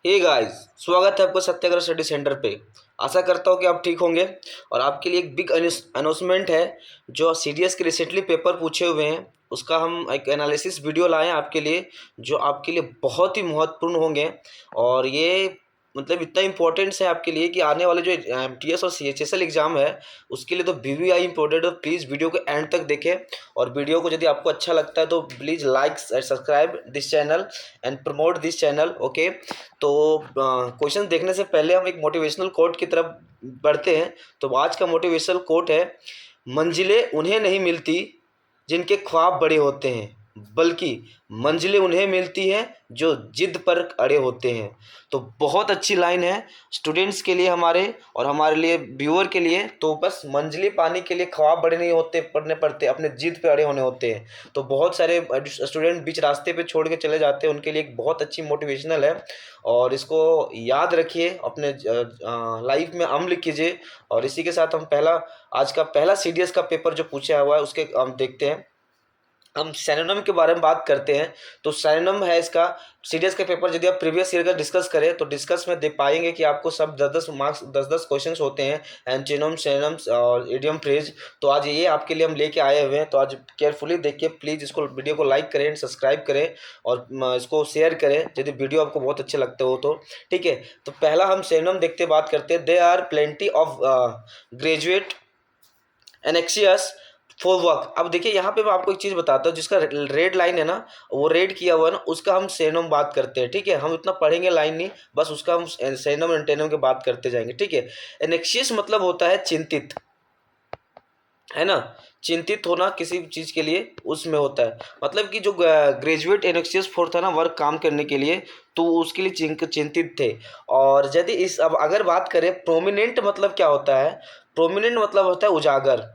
Hey guys, स्वागत है आपका सत्याग्रह स्टडी सेंटर पे। आशा करता हूँ कि आप ठीक होंगे। और आपके लिए एक बिग अनाउंसमेंट है। जो सीडीएस के रिसेंटली पेपर पूछे हुए हैं उसका हम एक एनालिसिस वीडियो लाए हैं आपके लिए, जो आपके लिए बहुत ही महत्वपूर्ण होंगे। और ये मतलब इतना इंपॉर्टेंट है आपके लिए कि आने वाले जो एमटीएस और सीएचएसएल एग्जाम है उसके लिए तो वीवीआई इंपॉर्टेंट है। प्लीज़ वीडियो को एंड तक देखें। और वीडियो को यदि आपको अच्छा लगता है तो please like and subscribe this channel and promote this channel. Okay, तो क्वेश्चन देखने से पहले हम एक मोटिवेशनल कोट की तरफ बढ़ते हैं। तो आज का मोटिवेशनल कोट है, मंजिलें उन्हें नहीं मिलती जिनके ख्वाब बड़े होते हैं, बल्कि मंजिलें उन्हें मिलती हैं जो जिद पर अड़े होते हैं। तो बहुत अच्छी लाइन है स्टूडेंट्स के लिए हमारे, और हमारे लिए व्यूअर के लिए। तो बस मंजिलें पाने के लिए ख्वाब बड़े नहीं होते पढ़ने पड़ते, अपने जिद पे अड़े होने होते हैं। तो बहुत सारे स्टूडेंट बीच रास्ते पे छोड़ के चले जाते हैं, उनके लिए एक बहुत अच्छी मोटिवेशनल है। और इसको याद रखिए, अपने लाइफ में अमल कीजिए। और इसी के साथ हम आज का पहला सीडीएस का पेपर जो पूछा हुआ है उसके हम देखते हैं। हम सिनोनिम के बारे में बात करते हैं। तो सिनोनिम है इसका सीडीएस के पेपर। यदि आप प्रीवियस ईयर का डिस्कस करें तो डिस्कस में दे पाएंगे कि आपको सब 10-10 मार्क्स 10-10 क्वेश्चंस होते हैं, एंटोनिम, सिनोनिम्स और इडियम फ्रेज। तो आज ये आपके लिए हम लेके आए हुए हैं। तो आज केयरफुली देखिए, प्लीज़ इसको वीडियो को लाइक करें, सब्सक्राइब करें और इसको शेयर करें यदि वीडियो आपको बहुत अच्छे लगते हो तो। ठीक है, तो पहला हम सिनोनिम देखते बात करते हैं। There are plenty of graduate anxious for work. अब देखिए यहाँ पे मैं आपको एक चीज़ बताता हूँ, जिसका रेड लाइन है ना, वो रेड किया हुआ है ना, उसका हम सेनोम बात करते हैं। ठीक है, हम इतना पढ़ेंगे लाइन नहीं, बस उसका हम सेनोम एंटेनम की बात करते जाएंगे। ठीक है, एनेक्सियस मतलब होता है चिंतित, है ना। चिंतित होना किसी चीज़ के लिए उसमें होता है। मतलब कि जो ग्रेजुएट एनेक्सियस फोर था ना वर्क काम करने के लिए, तो उसके लिए चिंतित थे। और यदि इस अब अगर बात करें प्रोमिनेंट मतलब क्या होता है, प्रोमिनेंट मतलब होता है उजागर।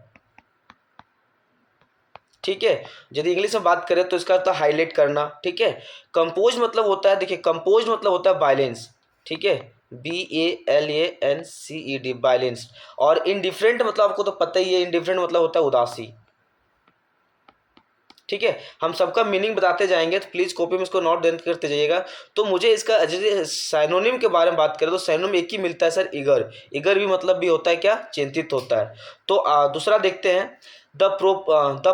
ठीक है, यदि इंग्लिश में बात करें तो इसका होता है हाईलाइट करना। ठीक है, कंपोज मतलब होता है, देखिए कंपोज मतलब होता है बैलेंस। ठीक है, BALANCED बैलेंस। और इनडिफरेंट मतलब आपको तो पता ही है, इनडिफरेंट मतलब होता है उदासी। ठीक है, हम सबका मीनिंग बताते जाएंगे, तो प्लीज़ कॉपी में इसको नोट डाउन करते जाइएगा। तो मुझे इसका जैसे साइनोनिम के बारे में बात करें तो साइनोनिम एक ही मिलता है सर, ईगर। ईगर भी मतलब भी होता है क्या, चिंतित होता है। तो दूसरा देखते हैं, the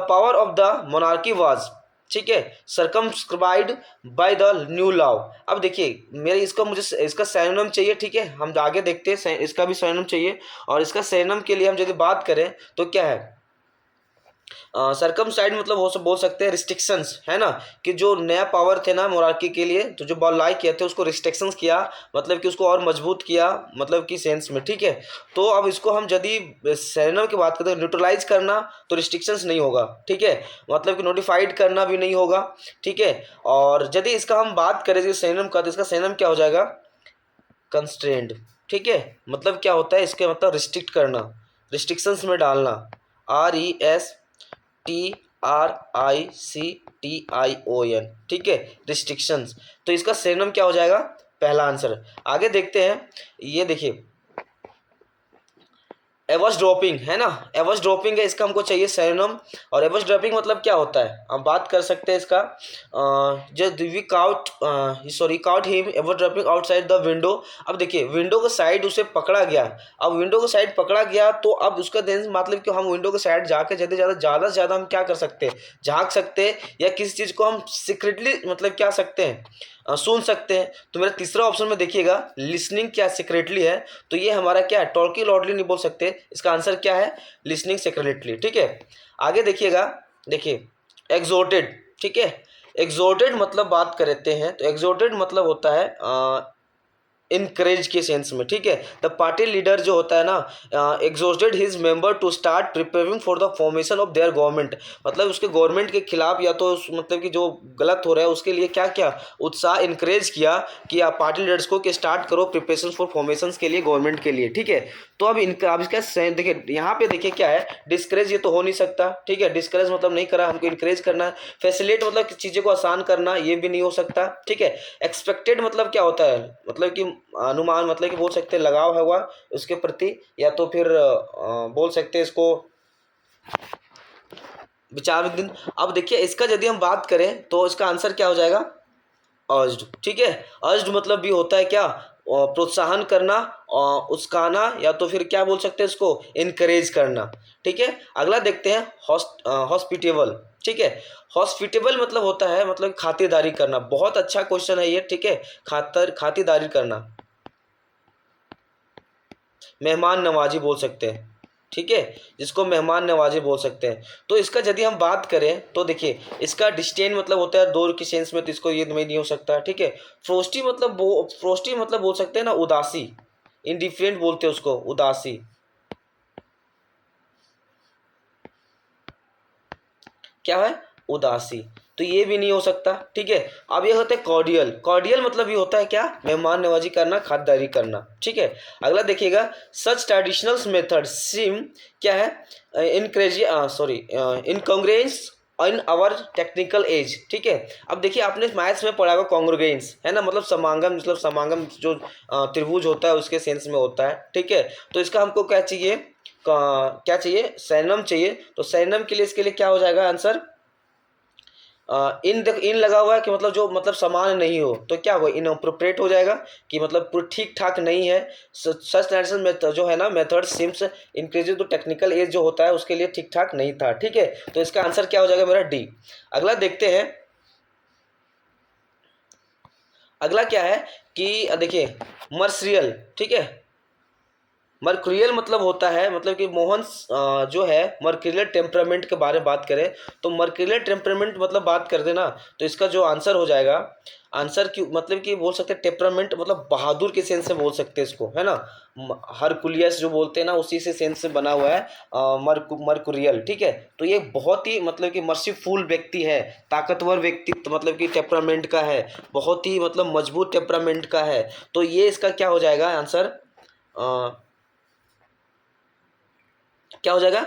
power of the monarchy was, ठीक है, circumscribed by the new law. अब देखिए मेरे मुझे इसका साइनोनिम चाहिए। ठीक है, हम आगे देखते हैं, इसका भी साइनोनिम चाहिए। और इसका साइनोनिम के लिए हम यदि बात करें तो क्या है, सरकमसाइड मतलब वो सब बोल सकते हैं रिस्ट्रिक्शंस, है ना। कि जो नया पावर थे ना मोनार्की के लिए, तो जो लाई किए थे उसको रिस्ट्रिक्शंस किया, मतलब कि उसको और मजबूत किया, मतलब कि सेंस में। ठीक है, तो अब इसको हम यदि सेरेनम की बात करते हैं, न्यूट्रलाइज करना तो रिस्ट्रिक्शंस नहीं होगा। ठीक है, मतलब कि नोटिफाइड करना भी नहीं होगा। ठीक है, और यदि इसका हम बात करें सेरेनम का, तो इसका सेरेनम क्या हो जाएगा, कंस्ट्रेंड। ठीक है, मतलब क्या होता है, इसके मतलब रिस्ट्रिक्ट करना, रिस्ट्रिक्शंस में डालना। RESTRICTION। ठीक है, रिस्ट्रिक्शंस। तो इसका सिनोनिम क्या हो जाएगा, पहला आंसर। आगे देखते हैं, ये देखिए एवज ड्रॉपिंग, है ना, एवज ड्रॉपिंग है, इसका हमको चाहिए सिनोनिम। और एवज ड्रॉपिंग मतलब क्या होता है, हम बात कर सकते हैं इसका, just we caught sorry caught him eavesdropping outside the window. अब देखिए विंडो के साइड उसे पकड़ा गया। अब विंडो के साइड पकड़ा गया तो अब उसका देन मतलब कि हम विंडो के साइड जाके ज़्यादा से ज़्यादा हम क्या कर सकते हैं, झाँक सकते हैं, या किसी चीज़ को हम सीक्रेटली मतलब क्या सकते हैं, सुन सकते हैं। तो मेरा तीसरा ऑप्शन में देखिएगा, लिसनिंग क्या सीक्रेटली है, तो ये हमारा क्या है, टॉकिंग लाउडली नहीं बोल सकते, इसका आंसर क्या है, लिसनिंग सीक्रेटली। ठीक है, आगे देखिएगा, देखिए एग्जॉर्टेड। ठीक है, एग्जॉर्टेड मतलब बात करते हैं तो एग्जॉर्टेड मतलब होता है इनकरेज के सेंस में। ठीक है, द पार्टी लीडर जो होता है ना, exhausted his member to start preparing for the formation of their government. मतलब उसके गवर्नमेंट के खिलाफ या तो मतलब कि जो गलत हो रहा है उसके लिए क्या क्या उत्साह इनकरेज किया कि आप पार्टी लीडर्स को कि स्टार्ट करो प्रिपरेशन फॉर फॉर्मेशन के लिए, गवर्नमेंट के लिए। ठीक है, तो अब इनका अब इसका देखिए यहाँ पे देखिए क्या है, डिस्करेज, ये तो हो नहीं सकता। ठीक है, डिस्करेज मतलब नहीं करा, हमको इनकरेज करना है। फैसिलिटेट मतलब चीज़ों को आसान करना, ये भी नहीं हो सकता। ठीक है, एक्सपेक्टेड मतलब क्या होता है, मतलब कि अनुमान, मतलब कि बोल सकते हैं लगाव है हुआ उसके प्रति, या तो फिर बोल सकते हैं इसको विचार दिन। अब देखिए इसका यदि हम बात करें तो इसका आंसर क्या हो जाएगा, अर्ज्ड, ठीक है। अर्ज्ड मतलब भी होता है क्या, प्रोत्साहन करना, उस्काना, या तो फिर क्या बोल सकते हैं इसको, इनकरेज करना, ठीक है। अगला देखते हैं हॉस्पिटेबल, ठीक है। हॉस्पिटेबल मतलब होता है मतलब खातिरदारी करना, बहुत अच्छा क्वेश्चन है ये, ठीक है। खातिरदारी करना, मेहमान नवाजी बोल सकते हैं, ठीक है, जिसको मेहमान नवाजी बोल सकते हैं। तो इसका यदि हम बात करें तो देखिए इसका डिस्टेन मतलब होता है दूर की सेंस में, तो इसको ये नहीं हो सकता, ठीक है। फ्रोस्टी मतलब बोल सकते हैं ना उदासी, इंडिफरेंट बोलते हैं उसको, उदासी, क्या है, उदासी, तो ये भी नहीं हो सकता, ठीक है। अब ये होता है कॉर्डियल, कॉर्डियल मतलब ये होता है क्या, मेहमान नवाजी करना, खातिरदारी करना, ठीक है। अगला देखिएगा सच ट्रेडिशनल मेथड सिम क्या है, इनक्रेजी sorry incongruence in our technical age, ठीक है। अब देखिए आपने मैथ्स में पढ़ा होगा कॉन्ग्रुगेंस, है ना, मतलब समागम, मतलब समागम जो त्रिभुज होता है उसके सेंस में होता है, ठीक है। तो इसका हमको क्या चाहिए, क्या चाहिए, सैनम चाहिए। तो सैनम के लिए इसके लिए क्या हो जाएगा आंसर, इन लगा हुआ है कि मतलब जो मतलब समान नहीं हो, तो क्या होगा, इनअप्रोप्रिएट हो जाएगा, कि मतलब ठीक ठाक नहीं है। सच नेचुरल मेथड जो है ना, मेथड सिम्स इंक्रीज तो टेक्निकल एज जो होता है उसके लिए ठीक ठाक नहीं था, ठीक है। तो इसका आंसर क्या हो जाएगा मेरा डी। अगला देखते हैं, अगला क्या है कि देखिए मर्सरियल, ठीक है। मर्कुरियल मतलब होता है मतलब कि मोहन जो है मर्कुरियल टेम्परामेंट के बारे में बात करें, तो मर्कुरियल टेम्परामेंट मतलब बात करते ना, तो इसका जो आंसर हो जाएगा, आंसर की मतलब कि बोल सकते हैं टेम्परामेंट मतलब बहादुर के सेंस से बोल सकते हैं इसको, है ना। हरकुलियस जो बोलते हैं ना उसी से सेंस से बना हुआ है मर्कुरियल, ठीक है। तो ये बहुत ही मतलब कि मर्सीफुल व्यक्ति है, ताकतवर व्यक्तित्व मतलब कि टेम्परामेंट का है, बहुत ही मतलब मजबूत टेम्परामेंट का है। तो ये इसका क्या हो जाएगा आंसर, क्या हो जाएगा,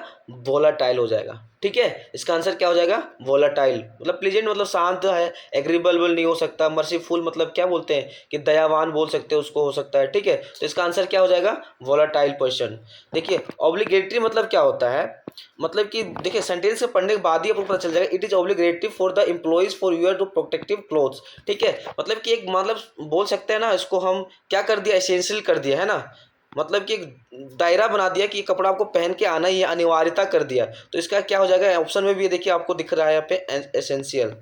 वोलाटाइल हो जाएगा, ठीक है। इसका आंसर क्या हो जाएगा, वोलाटाइल, मतलब प्लीजेंट मतलब शांत है, एग्रीबल नहीं हो सकता, मर्सीफुल मतलब क्या बोलते हैं कि दयावान बोल सकते हैं उसको, हो सकता है, ठीक है। तो इसका आंसर क्या हो जाएगा, वोलाटाइल पर्सन। देखिए ऑब्लिगेटरी मतलब क्या होता है, मतलब कि देखिए सेंटेंस से पढ़ने के बाद ही आपको पता चल जाएगा, it is obligatory for the employees for your to protective clothes, ठीक है। मतलब कि एक मतलब बोल सकते हैं ना इसको हम, क्या कर दिया, एसेंशियल कर दिया, है ना, मतलब कि एक दायरा बना दिया कि ये कपड़ा आपको पहन के आना ही है, अनिवार्यता कर दिया। तो इसका क्या हो जाएगा, ऑप्शन में भी देखिए आपको दिख रहा है यहाँ पे एसेंशियल,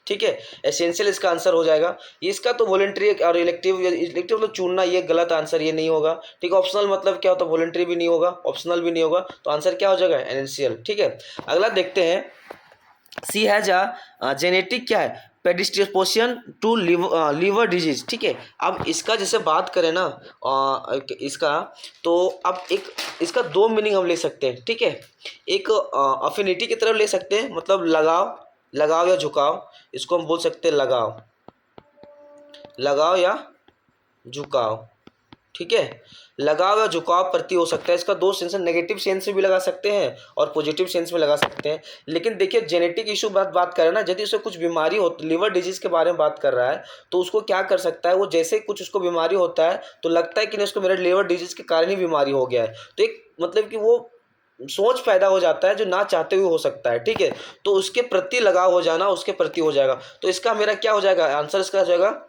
ठीक है। एसेंशियल इसका आंसर हो जाएगा। इसका तो वॉलंटरी और इलेक्टिव, इलेक्टिव मतलब चुनना, ये गलत आंसर, ये नहीं होगा, ठीक है। ऑप्शनल मतलब क्या होता है, वॉलंटरी भी नहीं होगा, ऑप्शनल भी नहीं होगा, तो आंसर क्या हो जाएगा, एसेंशियल, ठीक है। अगला देखते हैं, सी हैज अ जेनेटिक क्या है, पेडिस्ट्रिपोशन टू लीवर डिजीज, ठीक है। अब इसका जैसे बात करें ना इसका, तो अब एक इसका दो मीनिंग हम ले सकते हैं, ठीक है। एक अफिनिटी की तरफ ले सकते हैं, मतलब लगाव, लगाव या झुकाव, इसको हम बोल सकते हैं लगाव, लगाव या झुकाव, ठीक है। लगाव या झुकाव प्रति हो सकता है, इसका दो सेंस है, नेगेटिव सेंस में भी लगा सकते हैं और पॉजिटिव सेंस में लगा सकते हैं। लेकिन देखिए जेनेटिक इशू बात करें ना, यदि उसे कुछ बीमारी हो, लीवर डिजीज के बारे में बात कर रहा है, तो उसको क्या कर सकता है, वो जैसे कुछ उसको बीमारी होता है तो लगता है कि नहीं उसको मेरे लीवर डिजीज के कारण ही बीमारी हो गया है, तो एक मतलब कि वो सोच पैदा हो जाता है जो ना चाहते हुए हो सकता है, ठीक है। तो उसके प्रति लगाव हो जाना, उसके प्रति हो जाएगा। तो इसका मेरा क्या हो जाएगा आंसर, इसका हो जाएगा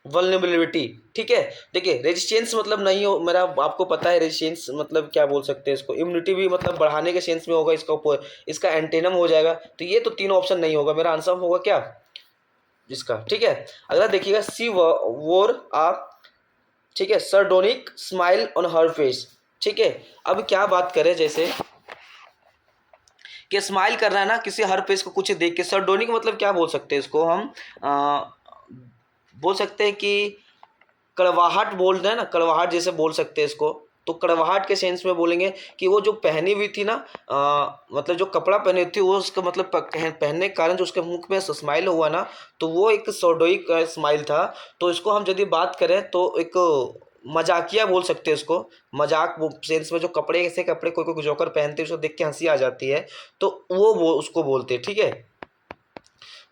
वल्नरेबिलिटी, ठीक है। देखिए रेजिस्टेंस मतलब नहीं हो मेरा, आपको पता है रेजिस्टेंस मतलब क्या बोल सकते हैं इसको, इम्यूनिटी भी मतलब बढ़ाने के सेंस में होगा, इसका एंटेनम हो जाएगा। तो ये तो तीनों ऑप्शन नहीं होगा, मेरा आंसर होगा क्या इसका, ठीक है। अगला देखिएगा सी वोर आ, ठीक है, सरडोनिक स्माइल ऑन हर फेस, ठीक है। अब क्या बात करें, जैसे कि स्माइल कर रहा है ना किसी हर फेस को कुछ देख के, सरडोनिक मतलब क्या बोल सकते हैं इसको हम, बोल सकते हैं कि कड़वाहट बोल रहे हैं ना, कड़वाहट जैसे बोल सकते हैं इसको। तो कड़वाहट के सेंस में बोलेंगे कि वो जो पहनी हुई थी ना, मतलब जो कपड़ा पहनी थी वो उसका मतलब पहनने के कारण जो उसके मुख में स्माइल हुआ ना, तो वो एक सॉर्डोइक स्माइल था। तो इसको हम यदि बात करें तो एक मजाकिया बोल सकते हैं इसको, मजाक वो सेंस में, जो कपड़े ऐसे कपड़े कोई कोई जोकर पहनते हैं उसको देख के हंसी आ जाती है, तो वो उसको बोलते हैं, ठीक है।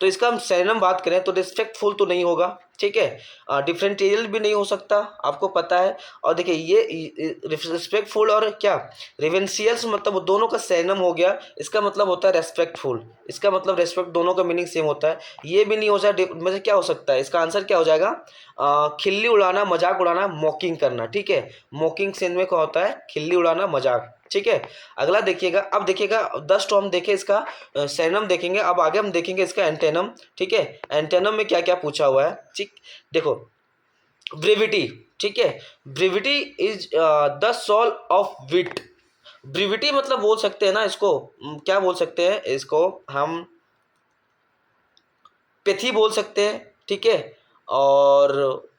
तो इसका हम सैनम बात करें तो रिस्पेक्टफुल तो नहीं होगा, ठीक है। डिफरेंशियल भी नहीं हो सकता, आपको पता है। और देखिए ये रिस्पेक्टफुल और क्या रिवेंशियल्स मतलब दोनों का सिनोनिम हो गया, इसका मतलब होता है रेस्पेक्टफुल, इसका मतलब रेस्पेक्ट, दोनों का मीनिंग सेम होता है। ये भी नहीं हो जाए मतलब क्या हो सकता है, इसका आंसर क्या हो जाएगा, खिल्ली उड़ाना, मजाक उड़ाना, मॉकिंग करना, ठीक है। मॉकिंग सेन में क्या होता है, खिल्ली उड़ाना, मजाक, ठीक है। अगला देखिएगा, अब देखिएगा 10 तो हम देखें इसका सैनम देखेंगे, अब आगे हम देखेंगे इसका एंटेनम, ठीक है। एंटेनम में क्या क्या पूछा हुआ है, ठीक। देखो ब्रेविटी, ठीक है। Brevity is the soul of wit. Brevity मतलब बोल सकते हैं ना इसको, क्या बोल सकते हैं इसको हम, पेथी बोल सकते हैं, ठीक है। और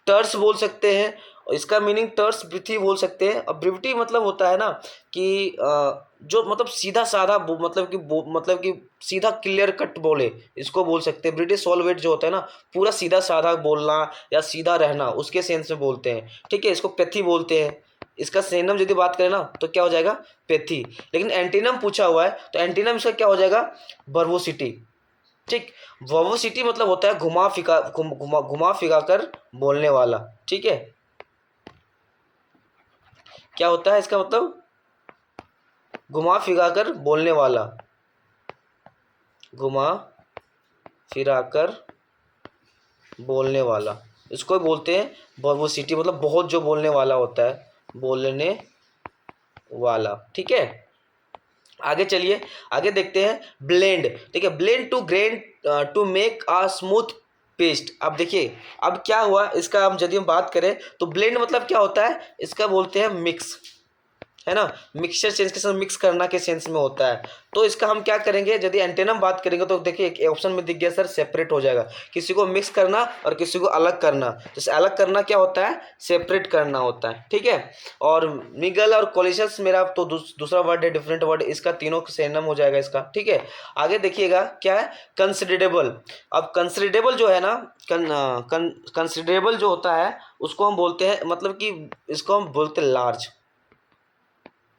टर्स बोल सकते हैं, और इसका मीनिंग टर्स ब्रीथी बोल सकते हैं। अब ब्रीविटी मतलब होता है ना कि जो मतलब सीधा साधा मतलब कि सीधा क्लियर कट बोले, इसको बोल सकते हैं। ब्रिटिश सॉल्वेट जो होता है ना, पूरा सीधा साधा बोलना या सीधा रहना, उसके सेंस में बोलते हैं, ठीक है। इसको पेथी बोलते हैं। इसका सिनोनिम यदि बात करें ना तो क्या हो जाएगा, पेथी। लेकिन एंटीनम पूछा हुआ है तो एंटीनम इसका क्या हो जाएगा, वर्बोसिटी, ठीक। वर्बोसिटी मतलब होता है घुमा फिरा कर बोलने वाला, ठीक है। क्या होता है इसका मतलब, घुमा फिरा कर बोलने वाला, घुमा फिरा कर बोलने वाला, इसको बोलते हैं वर्बोसिटी, मतलब बहुत जो बोलने वाला होता है, बोलने वाला, ठीक है। आगे चलिए, आगे देखते हैं ब्लेंड, ठीक है। Blend to grain to make a smooth paste. अब देखिए अब क्या हुआ इसका, हम यदि हम बात करें तो ब्लेंड मतलब क्या होता है, इसका बोलते हैं मिक्स, है ना। मिक्सचर सेंस के साथ मिक्स करना के सेंस में होता है। तो इसका हम क्या करेंगे, यदि एंटेनम बात करेंगे तो देखिए एक ऑप्शन में दिख गया सर, सेपरेट हो जाएगा। किसी को मिक्स करना और किसी को अलग करना, जैसे अलग करना क्या होता है, सेपरेट करना होता है, ठीक है। और निगल और कोलिशस मेरा तो दूसरा वर्ड है, डिफरेंट वर्ड, इसका तीनों सिनोनिम हो जाएगा इसका, ठीक है। आगे देखिएगा क्या है, कंसिडरेबल। अब कंसिडरेबल जो है ना, कंसिडरेबल जो होता है उसको हम बोलते हैं, मतलब कि इसको हम बोलते हैं लार्ज,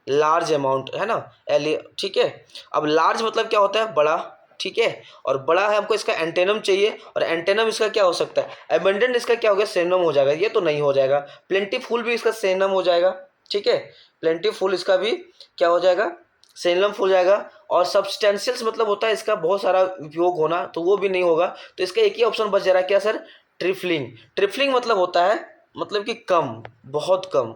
लार्ज अमाउंट, है ना, ठीक है। अब लार्ज मतलब क्या होता है, बड़ा, ठीक है। और बड़ा है, हमको इसका एंटेनम चाहिए, और एंटेनम इसका क्या हो सकता है, एबंडेंट इसका क्या हो गया, सिनोनिम हो जाएगा, ये तो नहीं हो जाएगा। प्लेंटीफुल भी इसका सिनोनिम हो जाएगा, ठीक है। प्लेंटीफुल इसका भी क्या हो जाएगा, सिनोनिम हो जाएगा। और सब्सटेंशियल्स मतलब होता है इसका बहुत सारा उपयोग होना, तो वो भी नहीं होगा। तो इसका एक ही ऑप्शन बच जा रहा है, क्या सर, ट्रिफलिंग। ट्रिफलिंग मतलब होता है मतलब कि कम, बहुत कम,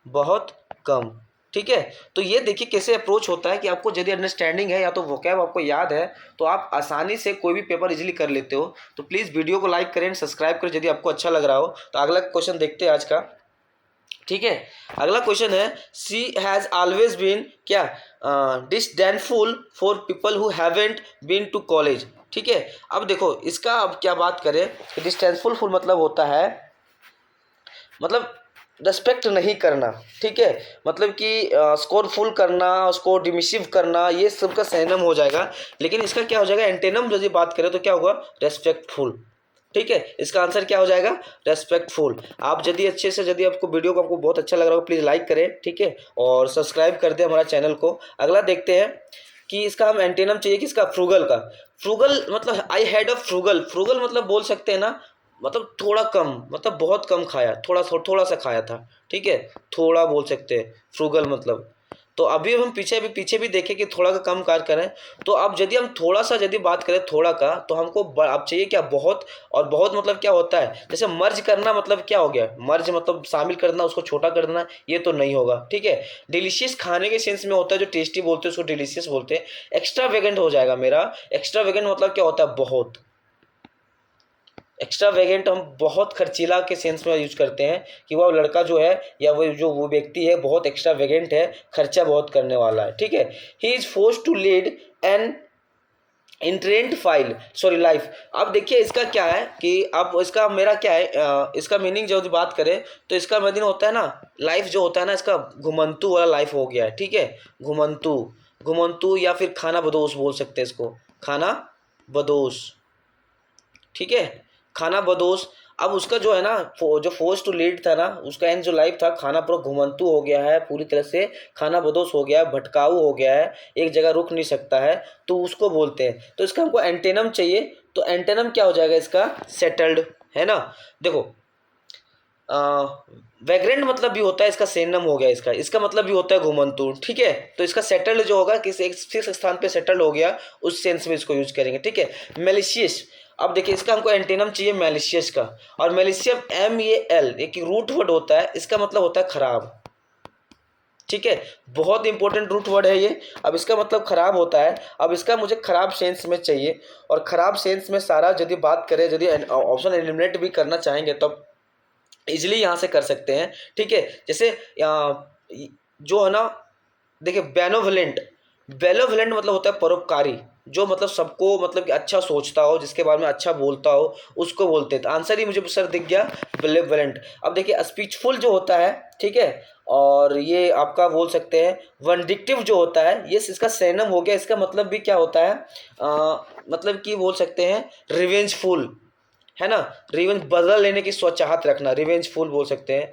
बहुत कम, ठीक है। तो ये देखिए कैसे अप्रोच होता है कि आपको यदि अंडरस्टैंडिंग है या तो वोकैब आपको याद है तो आप आसानी से कोई भी पेपर इजीली कर लेते हो। तो प्लीज़ वीडियो को लाइक करें, सब्सक्राइब करें यदि आपको अच्छा लग रहा हो। तो अगला क्वेश्चन देखते हैं आज का, ठीक है। अगला क्वेश्चन है, सी हैज़ ऑलवेज बीन क्या disdainful for people who haven't been to college, ठीक है। अब देखो इसका अब क्या बात करें, डिसडेनफुल मतलब होता है मतलब रेस्पेक्ट नहीं करना, ठीक है। मतलब कि स्कोर फुल करना, उसको डिमिसिव करना, ये सब का सिनोनिम हो जाएगा। लेकिन इसका क्या हो जाएगा, एंटेनम यदि बात करें तो क्या होगा, रेस्पेक्टफुल, ठीक है। इसका आंसर क्या हो जाएगा, रेस्पेक्टफुल। आप यदि अच्छे से, यदि आपको वीडियो को आपको बहुत अच्छा लग रहा हो प्लीज़ लाइक करें, ठीक है। और सब्सक्राइब कर दें हमारा चैनल को। अगला देखते हैं कि इसका हम एंटेनम चाहिए किसका, फ्रूगल का। फ्रूगल मतलब I had a frugal, frugal मतलब बोल सकते हैं ना, मतलब थोड़ा कम, मतलब बहुत कम खाया, थोड़ा सा खाया था, ठीक है। थोड़ा बोल सकते हैं फ्रूगल मतलब। तो अभी हम पीछे भी देखें कि थोड़ा का कम कार्य करें। तो अब यदि हम थोड़ा सा यदि बात करें थोड़ा का, तो हमको अब चाहिए क्या, बहुत। और बहुत मतलब क्या होता है, जैसे मर्ज करना मतलब क्या हो गया, मर्ज मतलब शामिल कर देना, उसको छोटा कर देना, ये तो नहीं होगा, ठीक है। डिलीशियस खाने के सेंस में होता है, जो टेस्टी बोलते हैं उसको डिलीशियस बोलते हैं। एक्स्ट्रा वेगेंट हो जाएगा मेरा, एक्स्ट्रा वेगेंट मतलब क्या होता है, बहुत। एक्स्ट्रा वेगेंट हम बहुत खर्चीला के सेंस में यूज करते हैं कि वह लड़का जो है या वो व्यक्ति है बहुत एक्स्ट्रा वेगेंट है, खर्चा बहुत करने वाला है, ठीक है। He is force to lead an itinerant file sorry life. अब देखिए इसका क्या है कि अब इसका मेरा क्या है, इसका मीनिंग जो बात करें तो इसका मीनिंग होता है ना, लाइफ जो होता है ना, इसका घुमंतु वाला लाइफ हो गया है, ठीक है। घुमंतु, घुमंतु या फिर खाना बदोश बोल सकते हैं इसको, खाना बदोश, ठीक है, खाना बदोश। अब उसका जो है ना जो फोर्स टू लीड था ना, उसका एंड जो लाइफ था, खाना पूरा घुमंतु हो गया है, पूरी तरह से खाना बदोश हो गया है, भटकाऊ हो गया है, एक जगह रुक नहीं सकता है, तो उसको बोलते हैं। तो इसका हमको एंटेनम चाहिए, तो एंटेनम क्या हो जाएगा इसका, सेटल्ड, है ना। देखो वैग्रेंट मतलब भी होता है इसका, सेनम हो गया इसका, इसका मतलब भी होता है घुमंतु, ठीक है। तो इसका सेटल्ड जो होगा, किसी एक फिक्स स्थान पे सेटल्ड हो गया, उस सेंस में इसको यूज करेंगे, ठीक है। मेलिशियस, अब देखिए इसका हमको एंटेनम चाहिए मेलिशियस का, और मेलिशियम MEAL एक रूट वर्ड होता है, इसका मतलब होता है खराब, ठीक है। बहुत इंपॉर्टेंट रूट वर्ड है ये। अब इसका मतलब खराब होता है, अब इसका मुझे खराब सेंस में चाहिए, और खराब सेंस में सारा यदि बात करें, यदि ऑप्शन एलिमिनेट भी करना चाहेंगे तो इजिली यहाँ से कर सकते हैं, ठीक है। जैसे जो है ना, देखिए बेनोवलेंट, बेनोवलेंट मतलब होता है परोपकारी, जो मतलब सबको मतलब कि अच्छा सोचता हो, जिसके बारे में अच्छा बोलता हो, उसको बोलते हैं। तो आंसर ही मुझे सर दिख गया, बेनेवलेंट। अब देखिए स्पीचफुल जो होता है, ठीक है, और ये आपका बोल सकते हैं वनडिक्टिव जो होता है, ये इसका सैनम हो गया, इसका मतलब भी क्या होता है, मतलब कि बोल सकते हैं रिवेंजफुल, है ना, रिवेंज बदला लेने की स्वचाहत रखना, रिवेंजफुल बोल सकते हैं,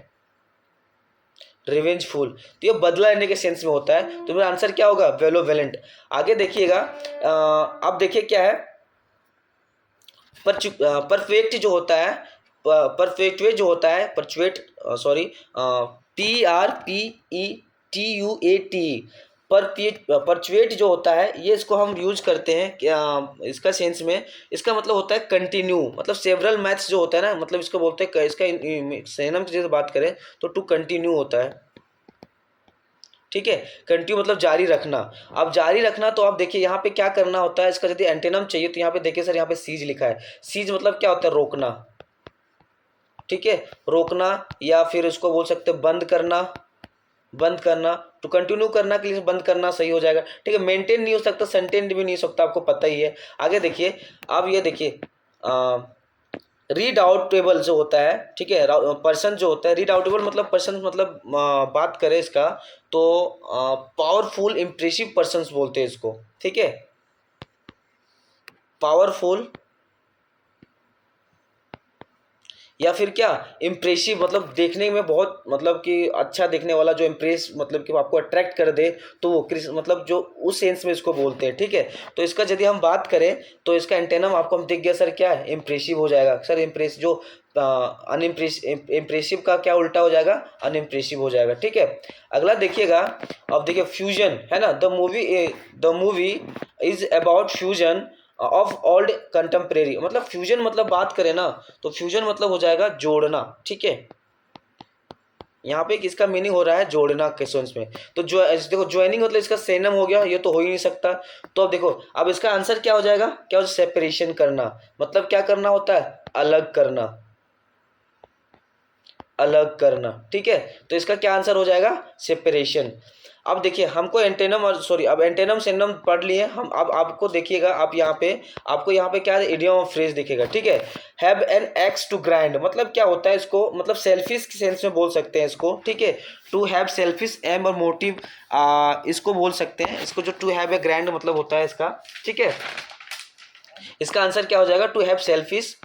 रिवेंजफुल, तो ये बदला लेने के सेंस में होता है। तो मेरा आंसर क्या होगा, वेलोवेलेंट। आगे देखिएगा, अब देखिए क्या है, परफेक्ट जो होता है, परफेक्टुएट जो होता है, परचुएट, सॉरी, PRPETUAT, परचुएट जो होता है, ये इसको हम यूज करते हैं क्या, इसका सेंस में, इसका मतलब होता है कंटिन्यू, मतलब सेवरल मैथ्स जो होता है ना, मतलब इसको बोलते हैं, इसका सेनम की जैसे बात करें तो टू कंटिन्यू होता है, ठीक है। कंटिन्यू मतलब जारी रखना। अब जारी रखना, तो आप देखिए यहाँ पे क्या करना होता है, इसका यदि एंटेनम चाहिए तो यहाँ पे देखिए सर, यहाँ पे सीज लिखा है, सीज मतलब क्या होता है, रोकना, ठीक है, रोकना, या फिर इसको बोल सकते हैं बंद करना, बंद करना। तो कंटिन्यू करना के लिए बंद करना सही हो जाएगा, ठीक है। मेंटेन नहीं हो सकता, सेंटेन भी नहीं हो सकता, आपको पता ही है। आगे देखिए, अब ये देखिए रीडाउटेबल जो होता है, ठीक है, पर्सन जो होता है, रीडाउटेबल मतलब पर्सन, मतलब बात करें इसका, तो पावरफुल इंप्रेसिव पर्सन्स बोलते हैं इसको, ठीक है, पावरफुल, या फिर क्या, इम्प्रेसिव मतलब देखने में बहुत, मतलब कि अच्छा देखने वाला, जो इम्प्रेस मतलब कि आपको अट्रैक्ट कर दे, तो वो मतलब जो उस सेंस में इसको बोलते हैं, ठीक है। तो इसका यदि हम बात करें, तो इसका एंटेनम आपको हम दिख गया सर, क्या है, इम्प्रेसिव हो जाएगा सर, इम्प्रेस जो इम्प्रेसिव का क्या उल्टा हो जाएगा, अनइम्प्रेसिव हो जाएगा, ठीक है। अगला देखिएगा, अब देखिए फ्यूजन, है ना, the movie is about fusion of old contemporary, मतलब फ्यूजन मतलब बात करें ना, तो फ्यूजन मतलब हो जाएगा जोड़ना, ठीक है। यहाँ पे किसका मीनिंग हो रहा है, जोड़ना क्वेश्चंस में। तो जो देखो ज्वाइनिंग मतलब इसका सेनम हो गया, ये तो हो ही नहीं सकता। तो अब देखो, अब इसका आंसर क्या हो जाएगा, क्या हो, सेपरेशन करना, मतलब क्या करना होता है, अलग करना, अलग करना, ठीक है। तो इसका क्या आंसर हो जाएगा, सेपरेशन। अब देखिए हमको एंटेनम और सॉरी, अब एंटेनम सेनम पढ़ लिए हम। अब आपको देखिएगा, आप यहाँ पे, आपको यहाँ पे क्या इडियम ऑफ फ्रेज दिखेगा, ठीक है। Have an axe to grind मतलब क्या होता है, इसको मतलब सेल्फिश के सेंस में बोल सकते हैं इसको, ठीक है। टू हैव सेल्फिश एम और मोटिव, इसको बोल सकते हैं, इसको जो टू हैव ए ग्रैंड मतलब होता है इसका, ठीक है। इसका आंसर क्या हो जाएगा, to have selfish,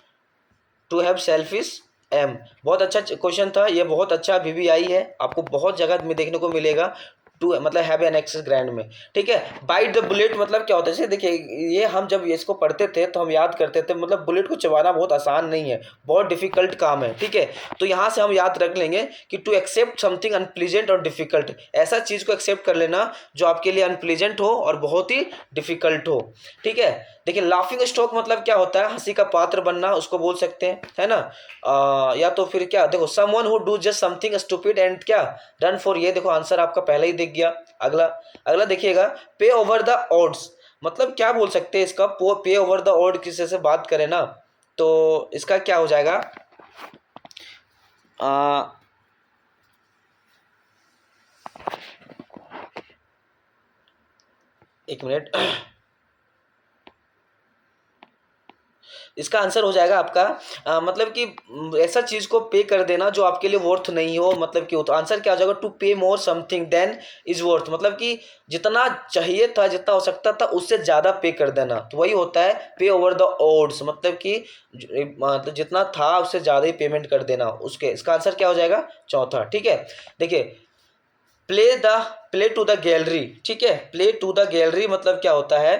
to have selfish aim. बहुत अच्छा क्वेश्चन था ये, बहुत अच्छा VVI है, आपको बहुत जगह में देखने को मिलेगा, टू मतलब हैव एन एक्सेस ग्रैंड में, ठीक है। बाइट द बुलेट मतलब क्या होता है, जैसे देखिए, ये हम जब इसको पढ़ते थे तो हम याद करते थे, मतलब बुलेट को चबाना बहुत आसान नहीं है, बहुत डिफिकल्ट काम है, ठीक है। तो यहाँ से हम याद रख लेंगे कि टू एक्सेप्ट समथिंग अनप्लीजेंट और डिफिकल्ट, ऐसा चीज़ को एक्सेप्ट कर लेना जो आपके लिए अनप्लीजेंट हो और बहुत ही डिफिकल्ट हो, ठीक है। देखिए लाफिंग स्टॉक मतलब क्या होता है, हंसी का पात्र बनना, उसको बोल सकते हैं, है ना। या तो फिर क्या, देखो someone who do just something stupid and क्या, रन फॉर, ये देखो आंसर आपका पहले ही दिख गया। अगला, अगला देखिएगा, पे ओवर द ऑड्स मतलब क्या बोल सकते हैं इसका, पे ओवर द ऑड किसी से बात करें ना, तो इसका क्या हो जाएगा, आ, एक मिनट इसका आंसर हो जाएगा आपका मतलब कि ऐसा चीज़ को पे कर देना जो आपके लिए वर्थ नहीं हो, मतलब कि हो। तो आंसर क्या हो जाएगा, टू पे मोर समथिंग देन इज वर्थ, मतलब कि जितना चाहिए था, जितना हो सकता था उससे ज़्यादा पे कर देना, तो वही होता है पे ओवर द ओड्स, मतलब कि मतलब जितना था उससे ज़्यादा ही पेमेंट कर देना उसके। इसका आंसर क्या हो जाएगा, चौथा। ठीक है, देखिए प्ले टू द गैलरी, ठीक है, प्ले टू द गैलरी मतलब क्या होता है,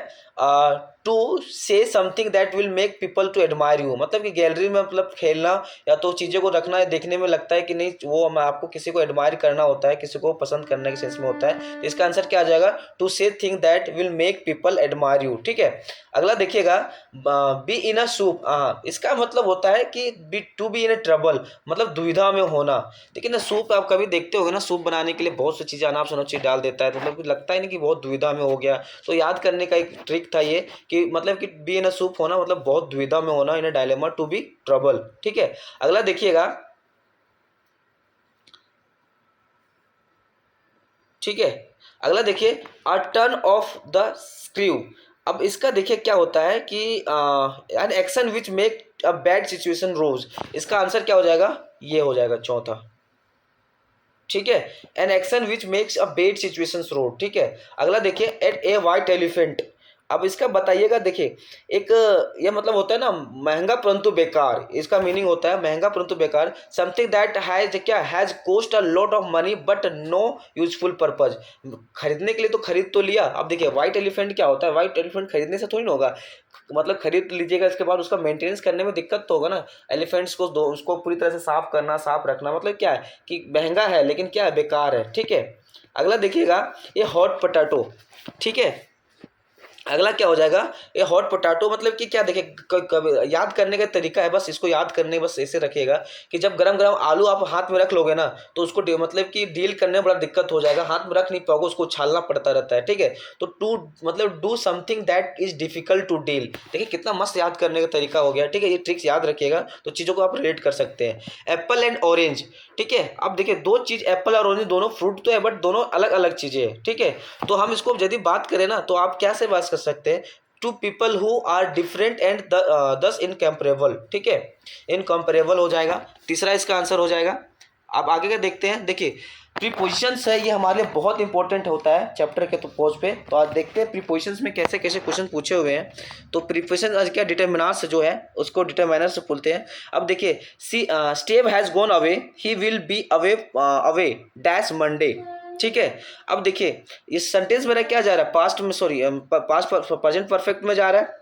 to say something that will make people to admire you, मतलब कि गैलरी में मतलब खेलना या तो चीज़ों को रखना है, देखने में लगता है कि नहीं वो आपको किसी को एडमायर करना होता है, किसी को पसंद करने के सेंस में होता है। तो इसका आंसर क्या आ जाएगा, टू से thing that will make people admire you. ठीक है, अगला देखिएगा, बी इन अ सूप, हाँ इसका मतलब होता है कि to be in a trouble, मतलब दुविधा में होना। देखिए ना, सूप आप कभी देखते होगे ना, सूप बनाने के लिए बहुत सी चीज़ें अनाप शनाप चीज़ डाल देता है, तो मतलब लगता ही नहीं कि बहुत दुविधा में हो गया। तो याद करने का एक ट्रिक था ये कि मतलब कि बी इन अ सूप होना मतलब बहुत दुविधा में होना, in a dilemma, to be trouble. ठीक है, अगला देखिएगा, ठीक है, अगला देखिए, a turn of the screw. अब इसका देखिए क्या होता है कि an action which make a bad situation rose. इसका आंसर क्या हो जाएगा, ये हो जाएगा चौथा। ठीक है, N action which makes a bed situation road. ठीक है, अगला देखिए, एट ए वाइट एलिफेंट। अब इसका बताइएगा, देखिए एक ये मतलब होता है ना महंगा परंतु बेकार, इसका मीनिंग होता है महंगा परंतु बेकार, समथिंग दैट हैज क्या has cost a lot of money but no useful purpose. खरीदने के लिए तो खरीद तो लिया, अब देखिए व्हाइट एलिफेंट क्या होता है, व्हाइट एलिफेंट खरीदने से थोड़ी ना होगा, मतलब खरीद लीजिएगा इसके बाद उसका मेंटेनेंस करने में दिक्कत तो होगा ना। एलिफेंट्स को दो उसको पूरी तरह से साफ करना, साफ रखना, मतलब क्या है कि महंगा है लेकिन क्या है, बेकार है। ठीक है, अगला देखिएगा, ये हॉट पोटैटो। ठीक है, अगला क्या हो जाएगा, ये हॉट पोटैटो मतलब कि क्या, देखिए याद करने का तरीका है, बस इसको याद करने बस ऐसे रखिएगा कि जब गरम गरम आलू आप हाथ में रख लोगे ना, तो उसको मतलब कि डील करने में बड़ा दिक्कत हो जाएगा, हाथ में रख नहीं पाओगे, उसको उछालना पड़ता रहता है। ठीक है, तो टू मतलब do something that is difficult to deal. देखिए कितना मस्त याद करने का तरीका हो गया। ठीक है, ये ट्रिक्स याद रखिएगा तो चीज़ों को आप रिलेट कर सकते हैं। एप्पल एंड ऑरेंज, ठीक है, अब देखिए दो चीज़, एप्पल और ऑरेंज दोनों फ्रूट तो है बट दोनों अलग अलग चीज़ें हैं। ठीक है, तो हम इसको यदि बात करें ना तो आप क्या से बात कर सकते हैं, to people who are different and thus incomparable. ठीक है, इनकम्परेबल हो जाएगा, तीसरा इसका आंसर हो जाएगा। आप आगे का देखते हैं, देखिए प्रीपोजिशंस है, ये हमारे लिए बहुत इंपॉर्टेंट होता है चैप्टर के तो पोज पे। तो आज देखते हैं प्रीपोजिशंस में कैसे कैसे क्वेश्चन पूछे हुए हैं। तो प्रीपोजिशन आज क्या, डिटरमिनर्स जो है उसको डिटरमिनर से बोलते हैं। अब देखिए, see Steve has gone away, he will be away away dash Monday. ठीक है, अब देखिए इस सेंटेंस मेरा क्या जा रहा है, पास्ट में, सॉरी पास्ट प्रेजेंट परफेक्ट में जा रहा है।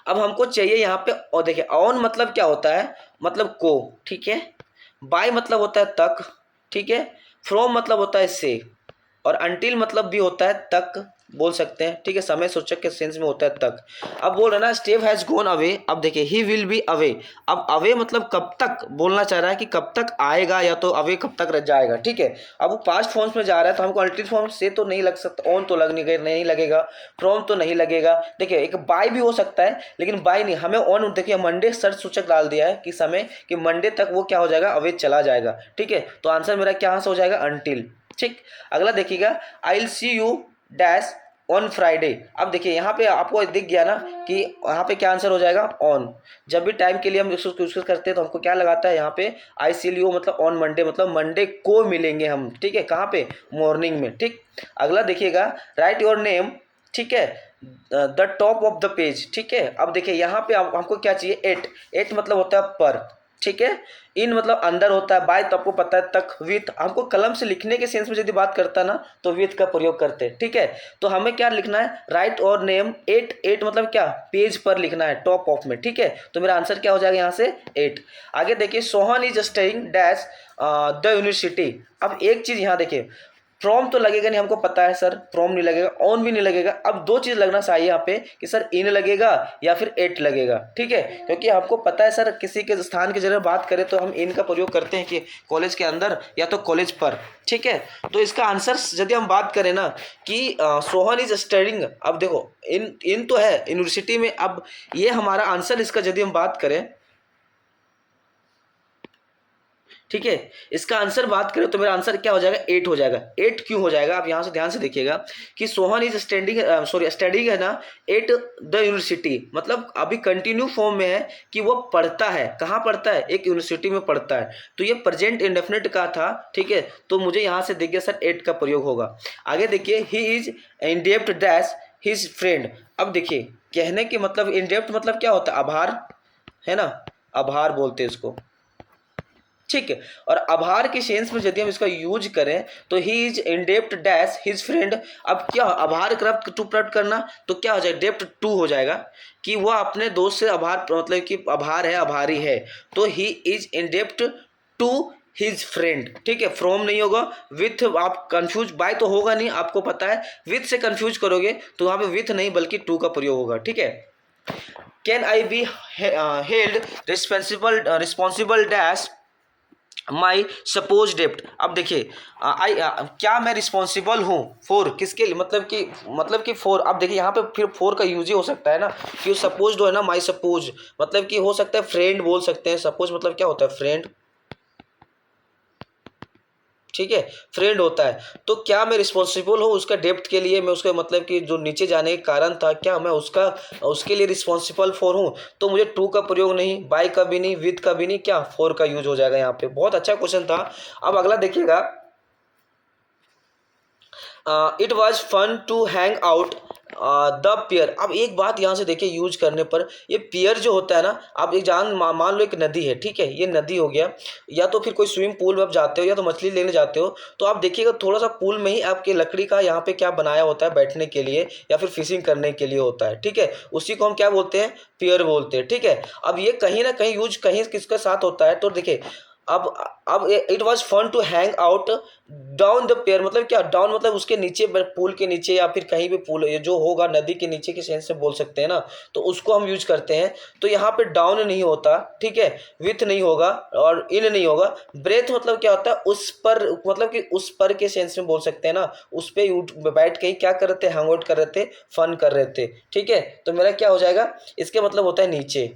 अब हमको चाहिए यहाँ पे, और देखिए ऑन मतलब क्या होता है, मतलब को। ठीक है, बाय मतलब होता है तक। ठीक है, फ्रॉम मतलब होता है से, और अंटिल मतलब भी होता है तक बोल सकते हैं। ठीक है, समय सूचक के सेंस में होता है तक। अब बोल रहे ना स्टेव हैज गॉन अवे, अब देखिए ही विल बी अवे। अब अवे मतलब कब तक बोलना चाह रहा है कि कब तक आएगा, या तो अवे कब तक रह जाएगा। ठीक है, अब वो पास्ट फॉर्म्स में जा रहा है तो हमको अल्टीमेट फॉर्म से तो नहीं लग सकता, ऑन तो नहीं लगेगा, फ्रॉम तो नहीं लगेगा। देखिए एक बाय भी हो सकता है लेकिन बाय नहीं, हमें ऑन, देखिए मंडे सर्च सूचक डाल दिया है कि समय कि मंडे तक वो क्या हो जाएगा, अवे चला जाएगा। ठीक है, तो आंसर मेरा क्या हो जाएगा, अनटिल। ठीक, अगला देखिएगा, I will see you dash on Friday. अब देखिए यहाँ पे आपको दिख गया ना कि यहाँ पे क्या आंसर हो जाएगा, ऑन। जब भी टाइम के लिए हम इसको यूज करते हैं तो हमको क्या लगाता है यहाँ पे, आई सी यू मतलब ऑन मंडे, मतलब मंडे को मिलेंगे हम। ठीक है, कहाँ पे, मॉर्निंग में। ठीक, अगला देखिएगा, राइट योर नेम। ठीक है, the top of the page. ठीक है, अब देखिए यहाँ पे हमको क्या चाहिए, एट। एट मतलब होता है पर। ठीक है, इन मतलब अंदर होता है, बाय तो आपको पता है तक, विथ हमको कलम से लिखने के सेंस में यदि बात करता ना तो विथ का प्रयोग करते हैं। ठीक है, तो हमें क्या लिखना है, राइट और नेम एट। एट मतलब क्या, पेज पर लिखना है, टॉप ऑफ में। ठीक है, तो मेरा आंसर क्या हो जाएगा यहाँ से, एट। आगे देखिए, Sohan is studying dash the university. अब एक चीज यहाँ देखिए, फ्रॉम तो लगेगा नहीं, हमको पता है सर, फ्रॉम नहीं लगेगा, ऑन भी नहीं लगेगा। अब दो चीज लगना चाहिए यहाँ पे कि सर इन लगेगा या फिर एट लगेगा। ठीक है, क्योंकि आपको पता है सर किसी के स्थान की जगह बात करें तो हम इन का प्रयोग करते हैं कि कॉलेज के अंदर या तो कॉलेज पर। ठीक है, तो इसका आंसर यदि हम बात करें ना कि सोहन इज स्टडिंग, अब देखो इन तो है यूनिवर्सिटी में। अब ये हमारा आंसर इसका यदि हम बात करें, ठीक है। इसका आंसर बात करें तो मेरा आंसर क्या हो जाएगा, 8 हो जाएगा। 8 क्यों हो जाएगा, आप यहाँ से ध्यान से देखिएगा कि सोहन इज स्टडिंग है ना एट द यूनिवर्सिटी, मतलब अभी कंटिन्यू फॉर्म में है कि वो पढ़ता है। कहाँ पढ़ता है, एक यूनिवर्सिटी में पढ़ता है। तो ये प्रेजेंट इंडेफिनिट का था, ठीक है। तो मुझे यहाँ से देखिए सर 8 का प्रयोग होगा। आगे देखिए, he is indebted dash his friend. अब देखिए कहने के मतलब, इंडेप्ट मतलब क्या होता है, आभार, है ना, आभार बोलते हैं इसको, ठीक है। और आभार के सेंस में यदि हम इसका यूज करें तो he is indebted dash his friend. अब क्या आभार प्राप्त टू प्राप्त करना, तो क्या हो जाएगा, डेप्ट टू हो जाएगा कि वह अपने दोस्त से आभार, मतलब कि आभार है, आभारी है। तो he is indebted to his friend, ठीक है। फ्रॉम नहीं होगा, विथ आप कंफ्यूज, बाय तो होगा नहीं, आपको पता है। विथ से कंफ्यूज करोगे तो वहां पे विथ नहीं बल्कि टू का प्रयोग होगा, ठीक है। Can I be held responsible dash my suppose डेप्ट। अब देखिए क्या मैं रिस्पॉन्सिबल हूँ फॉर, किसके लिए, मतलब कि फॉर। अब देखिए यहाँ पे फिर फॉर का यूज ही हो सकता है ना, कि सपोज है ना, माई सपोज मतलब कि हो सकता है फ्रेंड बोल सकते हैं। सपोज मतलब क्या होता है, फ्रेंड, ठीक है, फ्रेंड होता है। तो क्या मैं रिस्पॉन्सिबल हूँ उसका डेप्थ के लिए, मैं उसका मतलब कि जो नीचे जाने का कारण था, क्या मैं उसके लिए रिस्पॉन्सिबल फॉर हूँ। तो मुझे टू का प्रयोग नहीं, बाय का भी नहीं, विद का भी नहीं, क्या फॉर का यूज हो जाएगा यहाँ पे। बहुत अच्छा क्वेश्चन था। अब अगला देखिएगा, it was fun to hang out the pier. अब एक बात यहाँ से देखिए यूज करने पर, ये पियर जो होता है ना, आप एक मान लो एक नदी है, ठीक है, ये नदी हो गया, या तो फिर कोई स्विमिंग पूल में आप जाते हो या तो मछली लेने जाते हो, तो आप देखिएगा थोड़ा सा पूल में ही आपके लकड़ी का यहाँ पे क्या बनाया होता है, बैठने के लिए या फिर फिशिंग करने के लिए होता है, ठीक है। उसी को हम क्या बोलते हैं, पियर बोलते हैं, ठीक है। अब ये कहीं ना कहीं यूज कहीं किसके साथ होता है, तो देखिए अब it was fun to hang out down the pier, मतलब क्या, डाउन मतलब उसके नीचे, पूल के नीचे या फिर कहीं भी पूल जो होगा नदी के नीचे के सेंस से बोल सकते हैं ना, तो उसको हम यूज करते हैं। तो यहाँ पे डाउन नहीं होता, ठीक है, विथ नहीं होगा और इन नहीं होगा। ब्रेथ मतलब क्या होता है, उस पर, मतलब कि उस पर के सेंस में बोल सकते हैं ना, उस पर बैठ के ही क्या कर रहे थे, हैंग आउट कर रहे थे, फन कर रहे थे, ठीक है। तो मेरा क्या हो जाएगा, इसके मतलब होता है नीचे,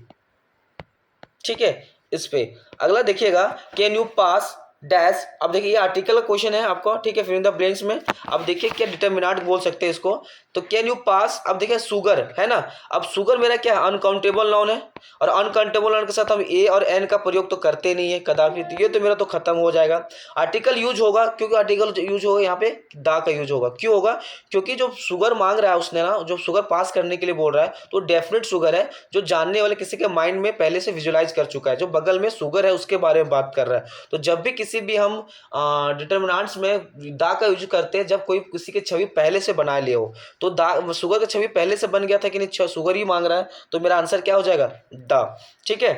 ठीक है, इस पे। अगला देखिएगा, कैन यू पास डैश। अब देखिए ये आर्टिकल का क्वेश्चन है आपको, ठीक है, फिर इन द ब्लैंक्स में। अब देखिए क्या डिटर्मिनेंट बोल सकते हैं इसको, तो कैन यू पास। अब देखिए सुगर है ना, अब सुगर मेरा क्या है, अनकाउंटेबल नाउन है, और अनकाउंटेबल नाउन के साथ हम ए और एन का प्रयोग तो करते नहीं है कदापि, ये तो मेरा तो खत्म हो जाएगा। आर्टिकल यूज होगा, क्योंकि आर्टिकल यूज होगा यहाँ पे दा का यूज होगा। क्यों होगा, क्योंकि जो शुगर मांग रहा है उसने ना, जो शुगर पास करने के लिए बोल रहा है, तो डेफिनेट शुगर है, जो जानने वाले किसी के माइंड में पहले से विजुलाइज कर चुका है, जो बगल में शुगर है उसके बारे में बात कर रहा है। तो जब भी किसी भी हम डिटर्मिनेंट्स में दा का यूज करते हैं, जब कोई किसी की छवि पहले से बना लिए हो, तो दा शुगर की छवि पहले से बन गया था कि नहीं, शुगर ही मांग रहा है, तो मेरा आंसर क्या हो जाएगा, दा, ठीक है।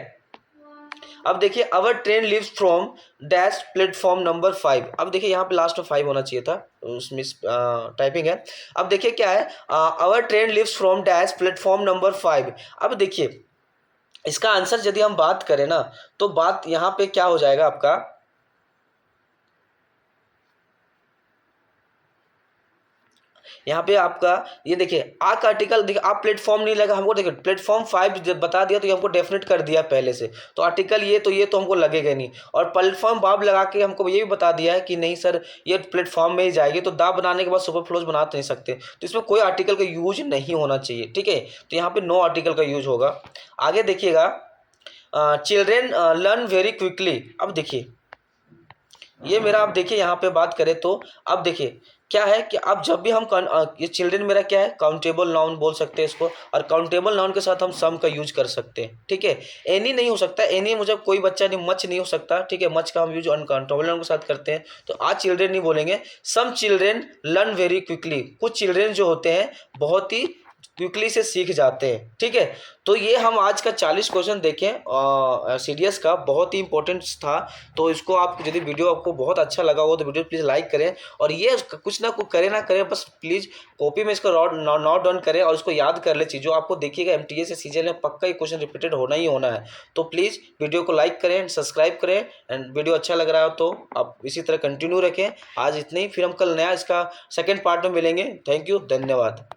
अब देखिए, our train leaves from dash platform number 5। अब देखिए यहाँ पे लास्ट में 5 होना चाहिए था, उसमें टाइपिंग है। अब देखिए क्या है, our train leaves from dash platform number 5। अब देखिए इसका आंसर यदि हम बात करें ना, तो बात यहाँ पे क्या हो जाएगा आपका, यहाँ पे आपका ये देखिए आ का आर्टिकल, देखिए आप प्लेटफॉर्म नहीं लगा हमको, देखिए प्लेटफॉर्म 5 जब बता दिया तो ये हमको डेफिनेट कर दिया पहले से, तो आर्टिकल ये तो हमको लगेगा नहीं। और प्लेटफॉर्म बाब लगा के हमको ये भी बता दिया है कि नहीं सर ये प्लेटफॉर्म में ही जाएगी, तो दा बनाने के बाद सुपर फ्लोज बना तो नहीं सकते, तो इसमें कोई आर्टिकल का यूज नहीं होना चाहिए, ठीक है। तो यहाँ पे नो आर्टिकल का यूज होगा। आगे देखिएगा, चिल्ड्रेन लर्न वेरी क्विकली। अब देखिए ये मेरा, आप देखिए यहाँ पे बात करें तो, अब देखिए क्या है कि अब जब भी हम ये चिल्ड्रेन मेरा क्या है, काउंटेबल नाउन बोल सकते हैं इसको, और काउंटेबल नाउन के साथ हम सम का यूज कर सकते हैं, ठीक है। एनी नहीं हो सकता, एनी मुझे कोई बच्चा नहीं, मच नहीं हो सकता, ठीक है, मच का हम यूज अनकाउंटेबल नाउन के साथ करते हैं, तो आज चिल्ड्रेन नहीं बोलेंगे। सम चिल्ड्रेन लर्न वेरी क्विकली, कुछ चिल्ड्रेन जो होते हैं बहुत ही क्विकली से सीख जाते हैं, ठीक है। तो ये हम आज का 40 क्वेश्चन देखें सीडीएस का, बहुत ही इंपॉर्टेंट था। तो इसको आप, यदि वीडियो आपको बहुत अच्छा लगा हो तो वीडियो प्लीज़ लाइक करें, और ये कुछ ना कुछ करें ना करें, बस प्लीज़ कॉपी में इसको नोट डाउन करें और इसको याद कर ले चीज़ों। आपको देखिएगा एमटीएस या सीजीएल में पक्का ये क्वेश्चन रिपीटेड होना ही होना है। तो प्लीज़ वीडियो को लाइक करें, सब्सक्राइब करें, एंड वीडियो अच्छा लग रहा हो तो आप इसी तरह कंटिन्यू रखें। आज इतने ही, फिर हम कल नया इसका सेकेंड पार्ट में मिलेंगे। थैंक यू, धन्यवाद।